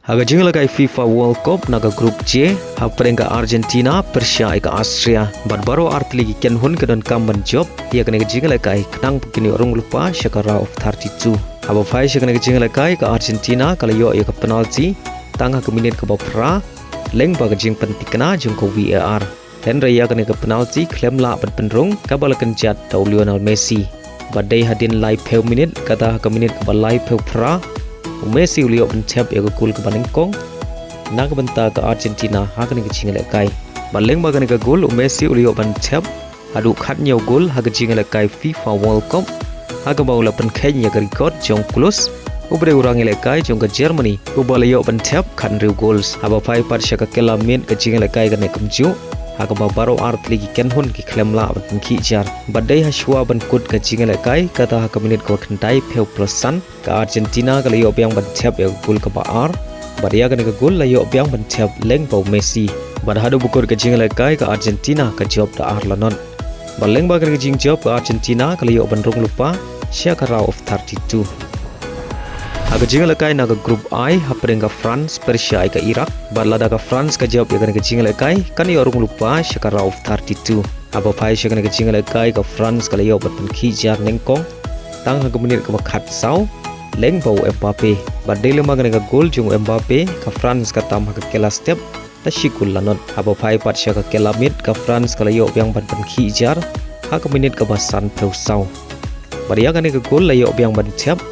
Haga jingla kai FIFA World Cup naga Group J haprenga Argentina, Persia ika Austria. Barbaro artligi ken hun kedon kamban job ia kena jingla kai knang begini orang lupa syakara of 32. Haba Phai syakana jingla kai ke Argentina kala yo ia ke penalti tangga ke minit ke bapra leng baga jing pentikna jung ko VAR. Dan raya kena ke penalti klem la ban penrung kabalakan jat tau Lionel Messi. Badai hadin live peu minit kata ke minit ke live peu pra Messi uliok pencap ia gol ke Banengkong nak benta ke Argentina hakan ke cingale kai baleng bagan ke gol Messi uliok pencap adu khatnya gol haga cingale kai FIFA World Cup haga baula penkenya ke record jong plus ubre urang ile kai jong ke Germany ubaliok pencap khan riu goals haba Phai par syaka kelamin ke cingale kai ke nekumju haga babaro art ligi ken hun ki klem la ban ki jar badai haswa ban kut ke cingale kai kata ha minit ko khandai peu plusan ke Argentina ke layo biang ban tap ya gol ke baar badia ke gol layo biang ban tap leng bau Messi bad hadu bukur ke cingale kai ke Argentina ke job da arlanon baleng ba ke jing job ke Argentina ke layo ban rung lupa syakara of 32. Aga jingla kai naga Group I haprenga France, Persia ika Iraq balada ka France ka jawab ya ke jingla kai kan ya orang lupa syakara of 32. Aba Phai syakana ke jingla kai ka France kala yo batun khijar nengkong tang ha menit ka khat sau leng bau Mbappe badele magana ka gol jung Mbappe ka France ka tam ha kela step ta shikul lanon aba Phai pat syaka kela mit ka France kala yo yang batun khijar ha menit ka basan peu sau badia ka gol la yo yang ban tiap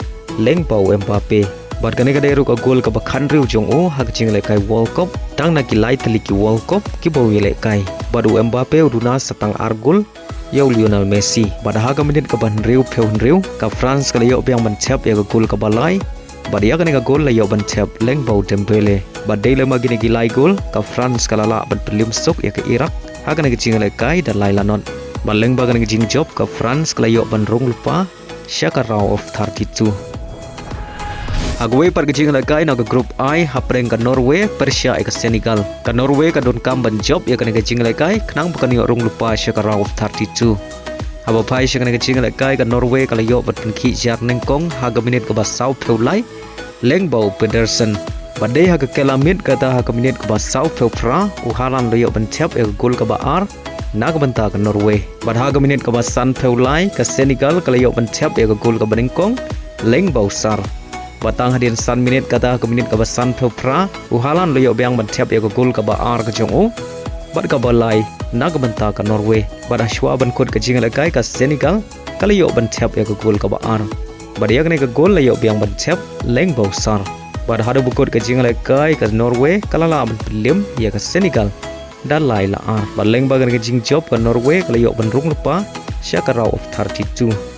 leng bau Mbappe bad kane kada ru ka gol ka bakhan riu jong o hak jingle kai World Cup tang na ki Leit ki World Cup ki bau yele kai badu Mbappe uduna satang argul yo Lionel Messi bad ha ka minit ka ban riu pheun riu ka France ka yo biang ban chap ya ka gol ka balai bad ya kane ka gol la yo ban chap leng bau Dembele bad dele magine ki lai gol ka France ka lala ban pelim sok ya ka Iraq ha kane ka jingle kai da lai lanon baleng bagan ka jing job ka France ka yo ban rong lupa syakara of 32. Agwe par kecing kai naga Group I hapreng ka Norway, Persia ika Senegal. Ka Norway ka don kamban job ya kana kecing kai knang bukan yo rong lupa syakara of 32. Haba Phai syakana kecing kai ka Norway kala yo batun ki jar nengkong haga minit ka basau peulai leng bau Pedersen. Badai haga kelamit kata haga minit ka basau peupra u Haaland yo bencap ya gol ka baar nak benta ka Norway. Bad haga minit ka basan peulai ka Senegal kala yo bencap ya gol ka Banengkong leng bau sar. Batang hadin san minit kata ke minit ke basan pra u Haaland loyo biang bantap ya gol ke baar ke jongo bad ka balai nak benta ke Norway bad ashwa ban kod ke jingal kai ke Senegal kali yo bantap ya gol ke baar bad ya ke gol layo biang bantap leng bau sar bad hadu bukod ke jingal kai ke Norway kalala ban pelim ya ke Senegal dan lai la ar bad leng bagan ke jing job ke Norway kali yo ban rung lupa syakara of 32.